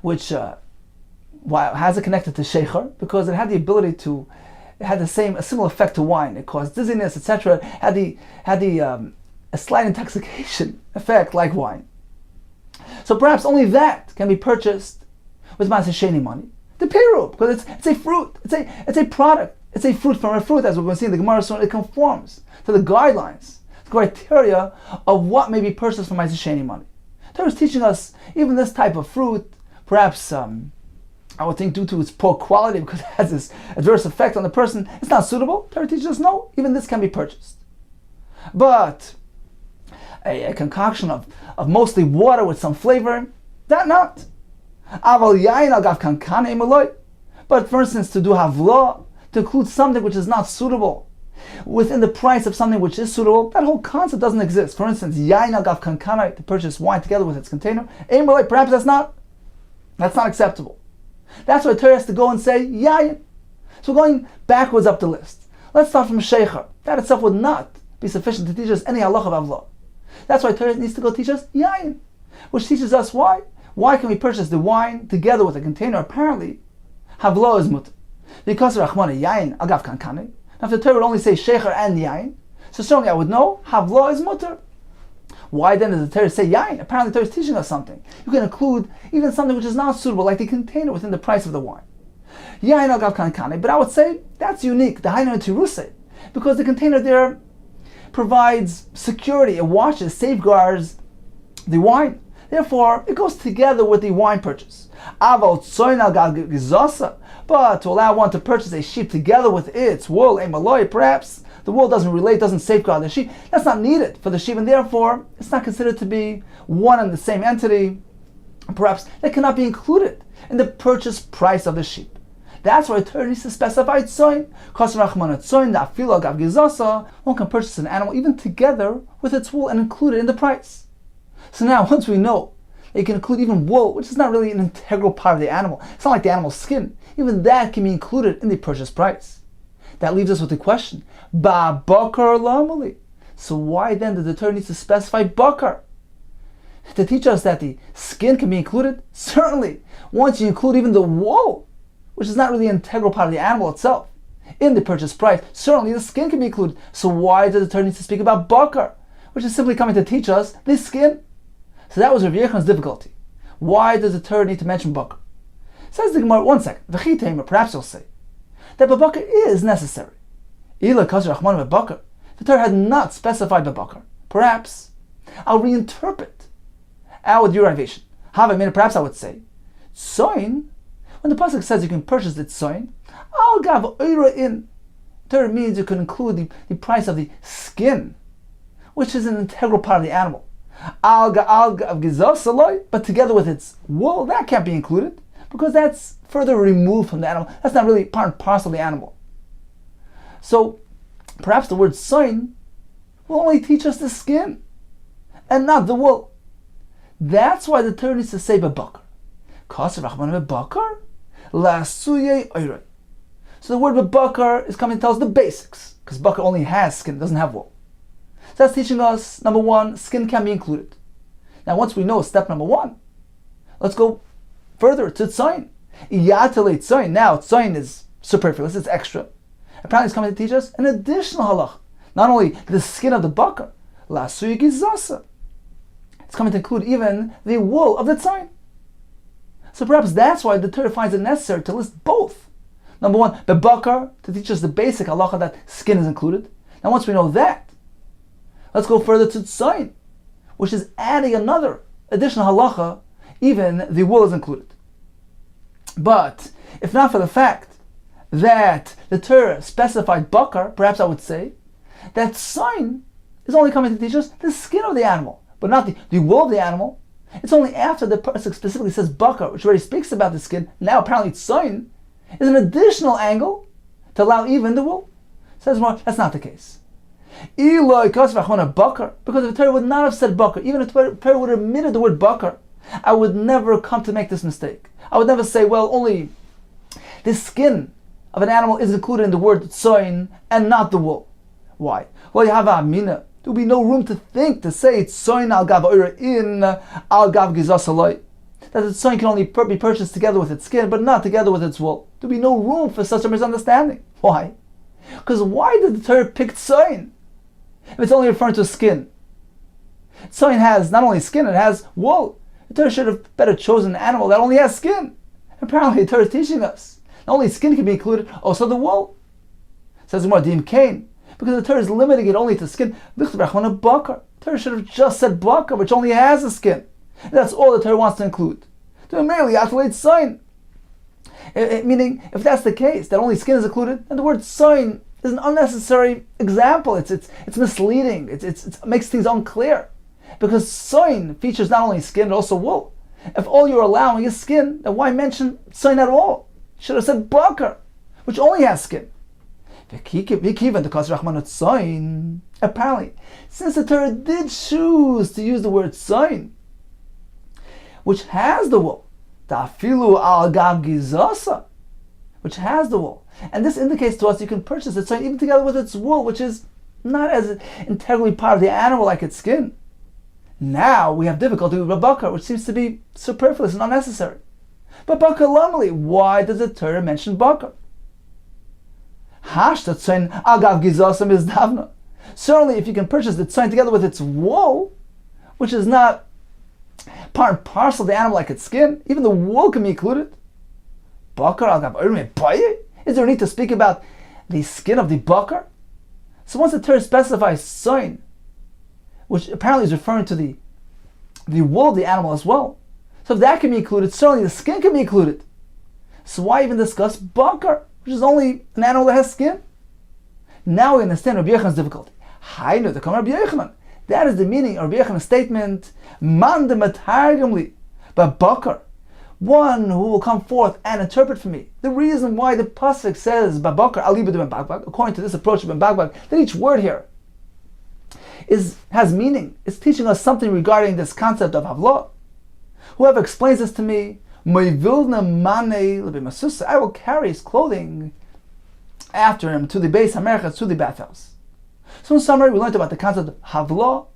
which has it connected to sheikhar because it had the ability to, it had a similar effect to wine. It caused dizziness, etc. Had a slight intoxication effect like wine. So perhaps only that can be purchased with Maaseh Sheni money. The Peru, because it's a fruit, it's a product, it's a fruit from a fruit, as we're going to see in the Gemara soon. It conforms to the guidelines, the criteria of what may be purchased from Maaseh Sheni money. Torah is teaching us even this type of fruit, perhaps I would think due to its poor quality, because it has this adverse effect on the person, it's not suitable. Torah teaches us no, even this can be purchased. But a concoction of mostly water with some flavor, that not. But for instance, to do havla, to include something which is not suitable within the price of something which is suitable, that whole concept doesn't exist. For instance, yain al gav kankana, to purchase wine together with its container, perhaps that's not acceptable. That's why Torah has to go and say yain. So we're going backwards up the list. Let's start from shecher. That itself would not be sufficient to teach us any halacha of avla. That's why Torah needs to go teach us yain, which teaches us why. Why can we purchase the wine together with a container? Apparently, havla is mutter. Because of Rachmana yain agav kankane. Now if the Torah would only say shecher and yain, so certainly I would know havla is mutter. Why then does the Torah say yain? Apparently the Torah is teaching us something. You can include even something which is not suitable, like the container within the price of the wine. Yain agav kankane. But I would say that's unique, the hainu tiruse, because the container there provides security, it washes, safeguards the wine. Therefore, it goes together with the wine purchase. But to allow one to purchase a sheep together with its wool, perhaps the wool doesn't safeguard the sheep. That's not needed for the sheep, and therefore it's not considered to be one and the same entity. Perhaps that cannot be included in the purchase price of the sheep. That's why Torah needs to specify tzoin. One can purchase an animal even together with its wool and include it in the price. So now, once we know that you can include even wool, which is not really an integral part of the animal, it's not like the animal's skin, even that can be included in the purchase price. That leaves us with the question, ba bakar lamali. So why then did the Torah need to specify bakar? To teach us that the skin can be included? Certainly, once you include even the wool, which is not really an integral part of the animal itself, in the purchase price, certainly the skin can be included. So why does the Torah need to speak about bakar, which is simply coming to teach us the skin? So that was Rav Yechon's difficulty. Why does the Torah need to mention bakar? Says the Gemara, one second, perhaps you'll say that bakar is necessary. The Torah had not specified bakar. Perhaps I'll reinterpret our derivation. Perhaps I would say, tzoin, when the pasuk says you can purchase the tzoin, al gav oira in. Torah means you can include the price of the skin, which is an integral part of the animal. But together with its wool, that can't be included, because that's further removed from the animal. That's not really part and parcel of the animal. So perhaps the word tzoin will only teach us the skin and not the wool. That's why the Torah needs to say bebakar. So the word bebakar is coming to tell us the basics, because bakar only has skin, it doesn't have wool. So that's teaching us, number one, skin can be included. Now once we know step number one, let's go further to tzoin. Now tzoin is superfluous, it's extra. Apparently it's coming to teach us an additional halach. Not only the skin of the bakar, it's coming to include even the wool of the tzoin. So perhaps that's why the Torah finds it necessary to list both. Number one, the bakar, to teach us the basic halacha that skin is included. Now once we know that, let's go further to tzoin, which is adding another additional halacha, even the wool is included. But if not for the fact that the Torah specified bakar, perhaps I would say that tzoin is only coming to teach us the skin of the animal, but not the wool of the animal. It's only after the pasuk specifically says bakar, which already speaks about the skin. Now apparently tzoin is an additional angle to allow even the wool. Says more, that's not the case. Because if the Torah would not have said bakar, even if the Torah would have omitted the word bakar, I would never come to make this mistake. I would never say, well, only the skin of an animal is included in the word tzoin and not the wool. Why? Well, you have a amina. There will be no room to think, to say tzoin al gav oira in al gav gizas aloi. That the tzoin can only be purchased together with its skin, but not together with its wool. There will be no room for such a misunderstanding. Why? Because why did the Torah pick tzoin if it's only referring to skin? Tzoin has not only skin, it has wool. The Torah should have better chosen an animal that only has skin. Apparently the Torah is teaching us not only skin can be included, also the wool. It says more Dim Kain, because the Torah is limiting it only to skin. The Torah should have just said bakar, which only has a skin. And that's all the Torah wants to include. To merely accolade sign. Meaning, if that's the case, that only skin is included, then the word sign is an unnecessary example. It's misleading. It makes things unclear. Because sign features not only skin, but also wool. If all you're allowing is skin, then why mention sign at all? You should have said bakar, which only has skin. Apparently, since the Torah did choose to use the word sign, which has the wool, which has the wool, and this indicates to us you can purchase it sign even together with its wool, which is not as integrally part of the animal like its skin. Now we have difficulty with bakar, which seems to be superfluous and unnecessary. But bakar lamali, why does the Torah mention bakar? Certainly, if you can purchase the tzayin together with its wool, which is not part and parcel of the animal like its skin, even the wool can be included. Is there a need to speak about the skin of the bakar? So once the Torah specifies tzayin, which apparently is referring to the wool of the animal as well, so if that can be included, certainly the skin can be included. So why even discuss bakar, which is only an animal that has skin? Now we understand Rabbi Yochanan's difficulty. That is the meaning of Rabbi Yochanan's statement, Man de matargamli, but bakar, one who will come forth and interpret for me. The reason why the pasuk says babakar aliba ben bagbag, according to this approach of ben bagbag, that each word here has meaning. It's teaching us something regarding this concept of havlah. Whoever explains this to me, I will carry his clothing after him to the base hamercha, to the bathhouse. So in summary, we learned about the concept of havlah.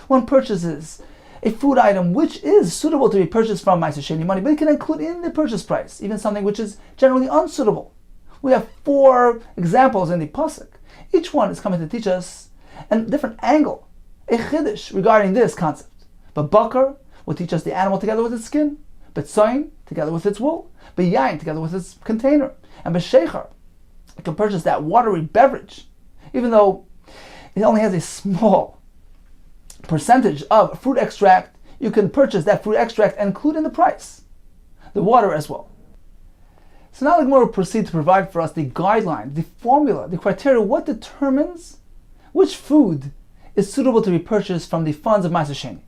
One purchases a food item which is suitable to be purchased from Ma'aser Sheni money, but it can include in the purchase price even something which is generally unsuitable. We have 4 examples in the pasuk. Each one is coming to teach us a different angle, a chiddush regarding this concept. But bakar will teach us the animal together with its skin, but tzayin together with its wool, but yain together with its container, and b'sheichar, it can purchase that watery beverage, even though it only has a small percentage of fruit extract. You can purchase that fruit extract and include in the price the water as well. So now the Gemara will proceed to provide for us the guideline, the formula, the criteria, what determines which food is suitable to be purchased from the funds of Ma'aser Sheni.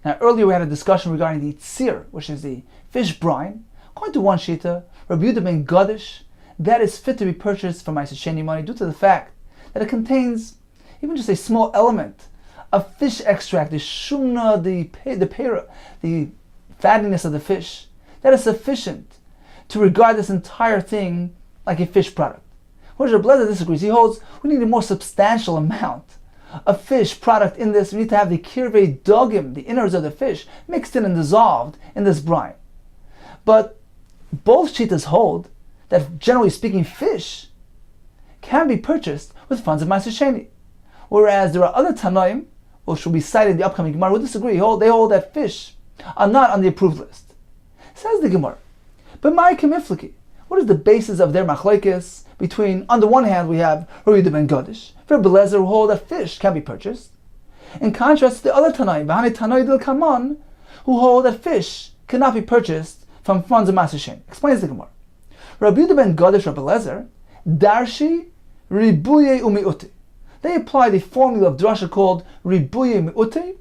Now earlier we had a discussion regarding the tzir, which is the fish brine. According to one shita, Rabbi Yehuda ben Gadish, that is fit to be purchased from Ma'aser Sheni money due to the fact that it contains even just a small element of fish extract, the shumna, the pera, the fattiness of the fish, that is sufficient to regard this entire thing like a fish product. Whereas Rabbi Lezer disagrees. He holds we need a more substantial amount of fish product in this. We need to have the kirvei dogim, the innards of the fish, mixed in and dissolved in this brine. But both shitas hold that, generally speaking, fish can be purchased with funds of Ma'aser Sheni. Whereas there are other Tanaim, which will be cited in the upcoming Gemara, who disagree. They hold that fish are not on the approved list. Says the Gemara, but my kamifliki, what is the basis of their machlekes between, on the one hand, we have Rabbi Yehuda ben Gadish, Rabbi Lezer, who hold that fish can be purchased, in contrast to the other Tanaim, V'hanei Tanoi del Kaman, who hold that fish cannot be purchased from funds of Ma'aser Sheni. Explains the Gemara. Rabbi Yehuda ben Gadish, Rabbi Lezer, Darshi Ribuye Umiuti. They apply the formula of drasha called Ribuye Mi'uti,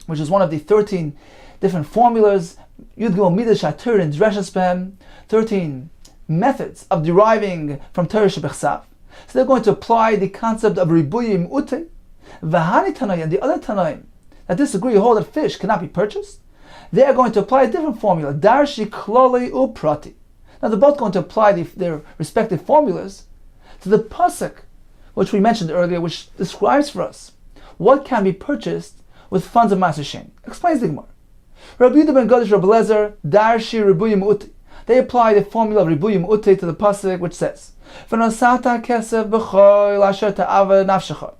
which is one of the 13 different formulas, Yud Gimel Midas Shatur and Dreshespem, 13 methods of deriving from Torah Shebechsav. So they're going to apply the concept of Ribuye Mi'uti. V'hani Tanaim, and the other Tanaim that disagree, hold that fish cannot be purchased, they are going to apply a different formula, Darshi Kloli Uprati. Now they're both going to apply their respective formulas to the pasuk which we mentioned earlier, which describes for us what can be purchased with funds of Ma'aser Sheni. Explains the Gemara. Rabbi Yehuda ben Gadish, Rabbi Lezer, Darshi Ribuye Mi'uti. They apply the formula of Ribuye Mi'uti to the pasuk, which says, "V'nosata kesef b'choil asher ta'ava nafshecha."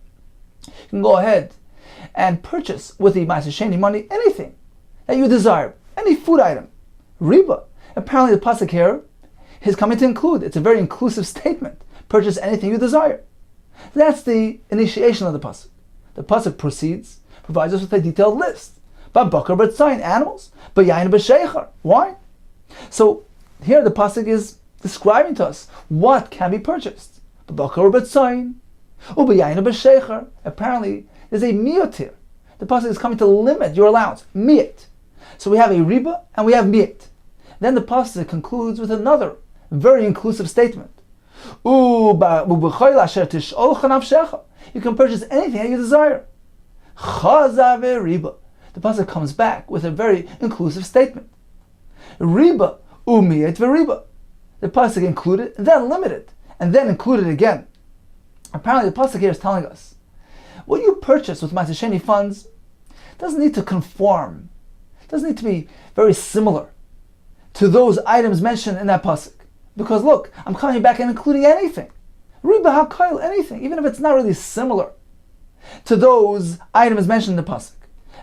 You can go ahead and purchase with the Ma'aser Sheni money anything that you desire, any food item. Riba. Apparently the pasuk here is coming to include. It's a very inclusive statement. Purchase anything you desire. That's the initiation of the pasuk. The pasuk proceeds, provides us with a detailed list. Bakar b'tzayin, animals. B'yayin b'sheichar, wine. So here the pasuk is describing to us what can be purchased. Bakar b'tzayin, u'b'yayin b'sheichar. Apparently there's a miyut here. The pasuk is coming to limit your allowance. Miyut. So we have a riba and we have miyut. Then the pasuk concludes with another very inclusive statement. You can purchase anything that you desire. The pasuk comes back with a very inclusive statement. Riba umiyat v'riba. The pasuk included, then limited, and then included again. Apparently, the pasuk here is telling us what you purchase with Ma'aseh Sheni funds doesn't need to conform, doesn't need to be very similar to those items mentioned in that pasuk. Because look, I'm coming back and including anything. Riba hakayil, anything, even if it's not really similar to those items mentioned in the pasuk.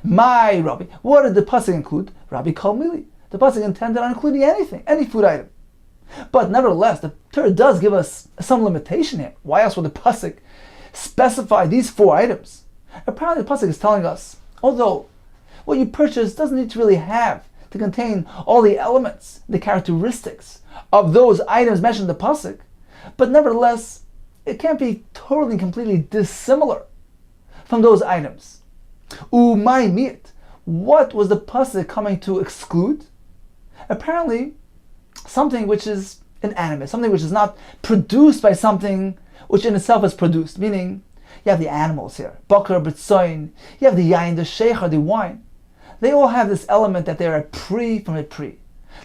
My Rabbi, what did the pasuk include? Rabbi Kol Mili. The pasuk intended on including anything, any food item. But nevertheless, the Torah does give us some limitation here. Why else would the pasuk specify these 4 items? Apparently the pasuk is telling us, although what you purchase doesn't need to really have to contain all the elements, the characteristics of those items mentioned in the pasuk, but nevertheless, it can't be totally and completely dissimilar from those items. Umay miyat. What was the pasuk coming to exclude? Apparently, something which is inanimate, something which is not produced by something which in itself is produced. Meaning, you have the animals here, bakar b'tzoyin, you have the yain, the sheichar, the wine. They all have this element that they're a pri from a pri.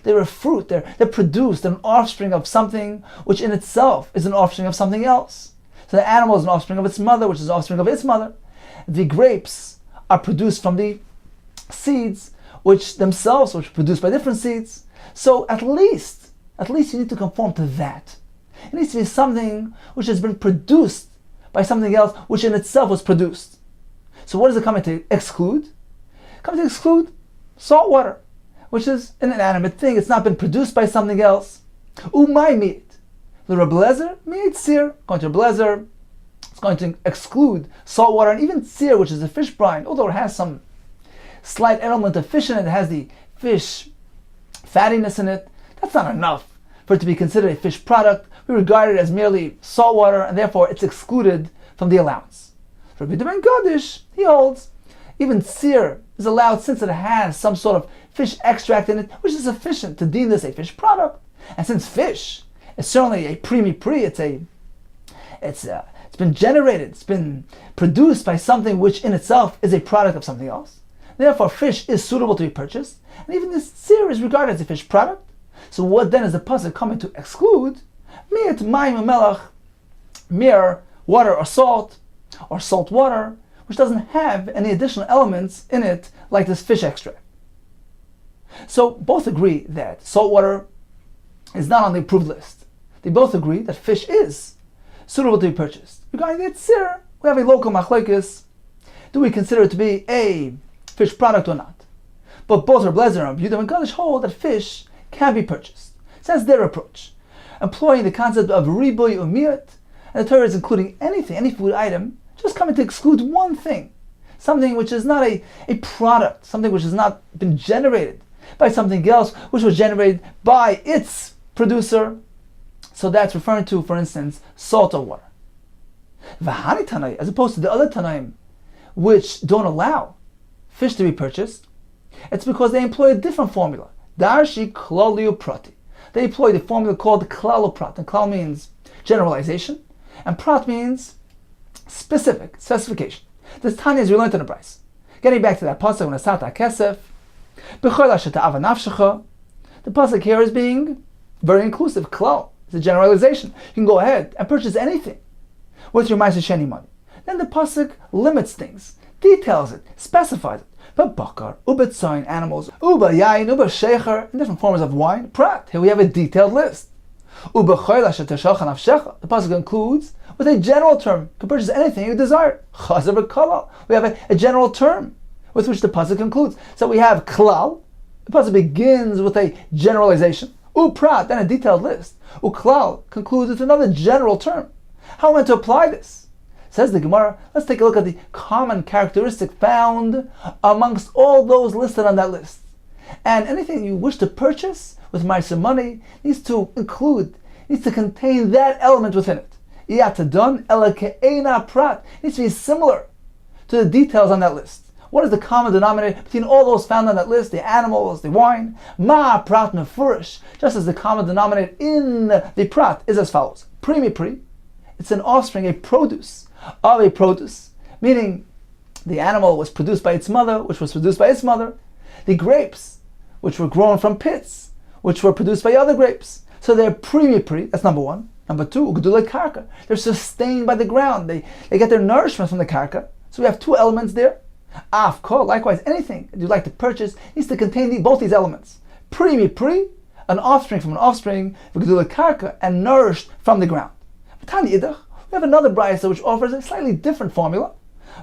They're a fruit, they're produced, they're an offspring of something which in itself is an offspring of something else. So the animal is an offspring of its mother, which is an offspring of its mother. The grapes are produced from the seeds, which themselves were produced by different seeds. So at least you need to conform to that. It needs to be something which has been produced by something else, which in itself was produced. So what is it coming to exclude? Coming to exclude salt water, which is an inanimate thing. It's not been produced by something else. Umay meat. The Reb Lezer, meat seer. Going to Reb Lezer, it's going to exclude salt water and even seer, which is a fish brine, although it has some slight element of fish in it. It has the fish fattiness in it. That's not enough for it to be considered a fish product. We regard it as merely salt water, and therefore it's excluded from the allowance. Rabbi Ben Gadish, he holds even seer is allowed since it has some sort of fish extract in it, which is sufficient to deem this a fish product. And since fish is certainly a primi pri, it's been generated, it's been produced by something which in itself is a product of something else. Therefore, fish is suitable to be purchased, and even this seer is regarded as a fish product. So what then is the pasuk coming to exclude? Mi'at mayim melach, mere water or salt water, which doesn't have any additional elements in it like this fish extract. So both agree that salt water is not on the approved list. They both agree that fish is suitable to be purchased. Regarding the tzir, we have a local machlokes. Do we consider it to be a fish product or not? But both Reb Lezer and Yehuda and Gadish hold that fish can be purchased. So that's their approach, employing the concept of riboy umiyat, and the Torah is including anything, any food item, just coming to exclude one thing, something which is not a product, something which has not been generated by something else, which was generated by its producer. So that's referring to, for instance, salt or water. V'hani Tanai, as opposed to the other Tanaim, which don't allow fish to be purchased, it's because they employ a different formula. Darshi klaliu prati. They employ the formula called klal prat. And klal means generalization, and prat means specific, specification. This Tanya is we learned in the Bryce. Getting back to that pasuk when Asata Kesef, b'chol asher ta'ava nafshecha. The pasuk here is being very inclusive. Klal, it's a generalization. You can go ahead and purchase anything with your Ma'aseh Sheni money. Then the pasuk limits things, details it, specifies it. But bakar, ubetzayin, animals, uba yain, uba shecher, in different forms of wine, prat. Here we have a detailed list. Uba choyla sheteshalcha nafshecha. The pasuk includes with a general term. You can purchase anything you desire. Chazer b'kolal. We have a general term with which the pasuk concludes. So we have klal, The pasuk begins with a generalization, uprat, then a detailed list. Uklal concludes with another general term. How am I to apply this? Says the Gemara, let's take a look at the common characteristic found amongst all those listed on that list. And anything you wish to purchase with Ma'aser money needs to contain that element within it. Yatadon ela ke'ena prat needs to be similar to the details on that list. What is the common denominator between all those found on that list? The animals, the wine. Ma prat mefurish, just as the common denominator in the prat is as follows. Pri mi pri, it's an offspring, a produce of a produce, meaning the animal was produced by its mother, which was produced by its mother. The grapes, which were grown from pits, which were produced by other grapes. So they're pri mi pri, that's number one. Number two, ugdule karka, they're sustained by the ground. They get their nourishment from the karka. So we have two elements there. Afko, likewise, anything that you'd like to purchase needs to contain both these elements. Pri mi pri, an offspring from an offspring, ugdule karka, and nourished from the ground. Tani idach, we have another brayso which offers a slightly different formula.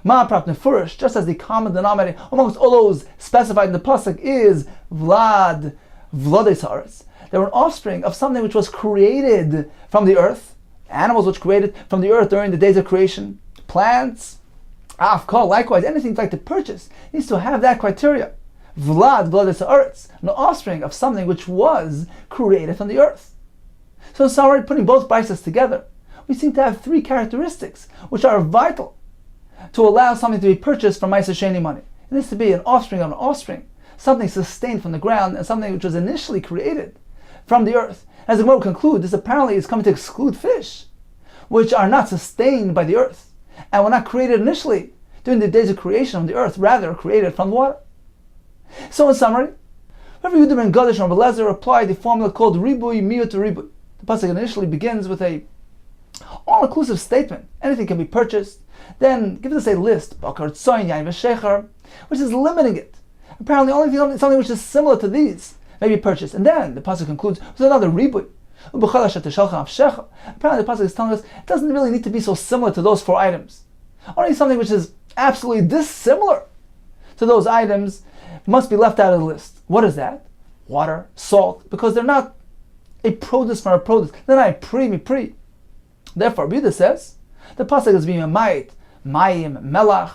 Ma prat nefurish, just as the common denominator amongst all those specified in the pasuk is vlades haaretz. They were an offspring of something which was created from the earth, animals which created from the earth during the days of creation, plants, afkol, likewise, anything you'd like to purchase needs to have that criteria. Vlades haaretz, an offspring of something which was created from the earth. So in summary, putting both braysos together, we seem to have three characteristics which are vital to allow something to be purchased from Ma'aser Sheni money. It needs to be an offspring of an offspring, something sustained from the ground, and something which was initially created from the earth. As the Gemara concludes, this apparently is coming to exclude fish, which are not sustained by the earth, and were not created initially during the days of creation of the earth, rather created from water. So in summary, Rabbi Yehuda ben Gadish and Rabbi Lezer applied the formula called ribui miyut ribui. The pasuk initially begins with a all-inclusive statement. Anything can be purchased. Then gives us a list, bakar tzoyin, yain v'shecher, which is limiting it. Apparently, only something which is similar to these may be purchased. And then the pasuk concludes with another ribui. Apparently, the pasuk is telling us it doesn't really need to be so similar to those four items. Only something which is absolutely dissimilar to those items must be left out of the list. What is that? Water, salt, because they're not a produce from a produce. They're not a pri mi pri. Therefore, Rabbi Yehuda says the pasuk is being a mait, mayim, melach,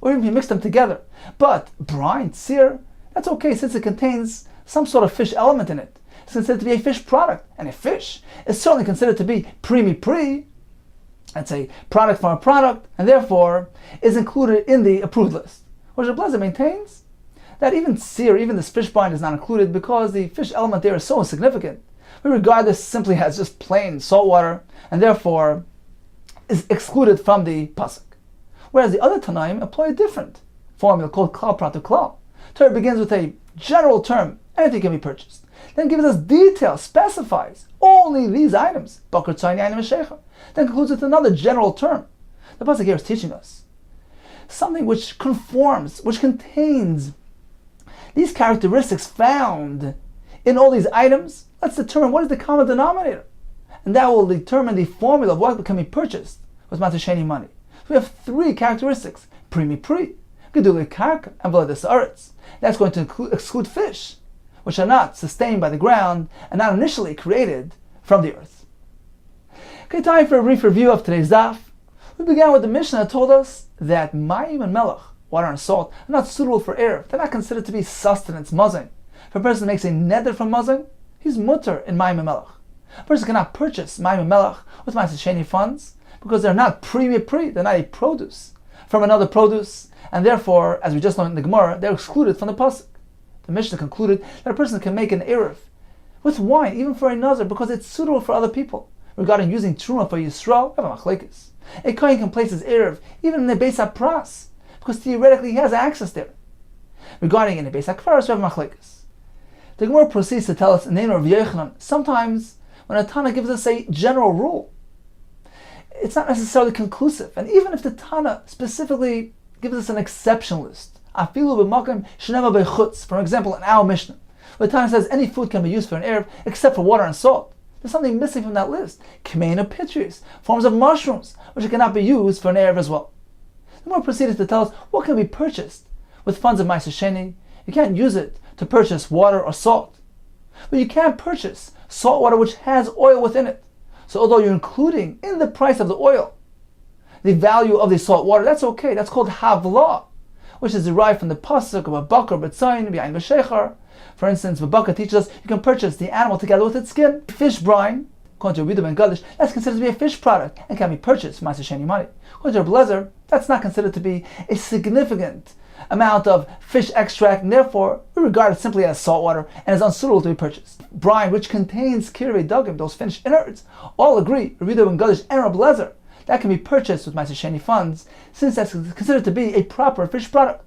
or even if you mix them together. But brine, sear, that's okay since it contains some sort of fish element in it. It's considered to be a fish product, and a fish is certainly considered to be pri mi pri. That's a product from a product, and therefore is included in the approved list. Whereas Rabbi Lezer maintains that even sear, even this fish brine is not included because the fish element there is so insignificant. We regard this simply as just plain salt water, and therefore is excluded from the pasuk. Whereas the other Tanaim employ a different formula called klal prat klal. Torah begins with a general term, anything can be purchased. Then gives us detail, specifies only these items, bakar tzayin yain v'shecher. Then concludes with another general term. The pasuk here is teaching us something which conforms, which contains these characteristics found in all these items. Let's determine what is the common denominator, and that will determine the formula of what can be purchased with Ma'aser Sheni money. So we have three characteristics: pri mi pri, gedule karka, and vlades haaretz. That's going to exclude fish, which are not sustained by the ground and not initially created from the earth. Okay, time for a brief review of today's daf. We began with the Mishnah that told us that mayim and melach, water and salt, are not suitable for erev. They're not considered to be sustenance, mazon. If a person makes a neder from mazon, he's mutter in mayim and melach. A person cannot purchase mayim and melach with Ma'aser Sheni funds because they're not pri mi pri, they're not a produce from another produce, and therefore, as we just learned in the Gemara, they're excluded from the pasuk. The Mishnah concluded that a person can make an erev with wine, even for a nazar, because it's suitable for other people. Regarding using truma for Yisrael, we have a machlekes. A kohen can place his erev even in the Beis HaPras, because theoretically he has access there. Regarding in the Beis HaKfaros, we have a machlekes. The Gemara proceeds to tell us in the name of Yochanan, sometimes when a Tana gives us a general rule, it's not necessarily conclusive. And even if the Tana specifically gives us an exception list, afilu b'makom shenema bechutz, for example, in our Mishnah, where the Tana says any food can be used for an erev except for water and salt, there's something missing from that list. Kmeina pitris, forms of mushrooms, which cannot be used for an erev as well. The Gemara proceeded to tell us what can be purchased with funds of Ma'aser Sheni. You can't use it to purchase water or salt. But you can't purchase salt water which has oil within it. So although you're including in the price of the oil the value of the salt water, that's okay. That's called havla, which is derived from the pasuk of Bakar b'tzayin b'yayin b'sheichar. For instance, Babaka teaches us you can purchase the animal together with its skin. Fish brine, according to Rabbi ben Gadish, that's considered to be a fish product and can be purchased for Ma'aser Sheni money. According to Rabbi Lezer, that's not considered to be a significant amount of fish extract, and therefore we regard it simply as salt water and is unsuitable to be purchased. Brine, which contains kirei dagim, those finished innards, all agree, Rabbi ben Gadish and Rabbi Lezer, that can be purchased with Ma'aser Sheni funds, since that's considered to be a proper fish product.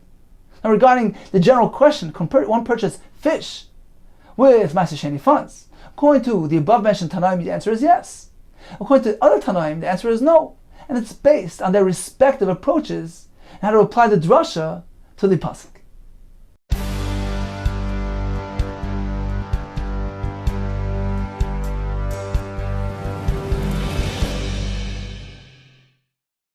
Now regarding the general question, can one purchase fish with Ma'aser Sheni funds? According to the above mentioned Tanaim, the answer is yes. According to other Tanaim, the answer is no. And it's based on their respective approaches and how to apply the drasha to the pasuk.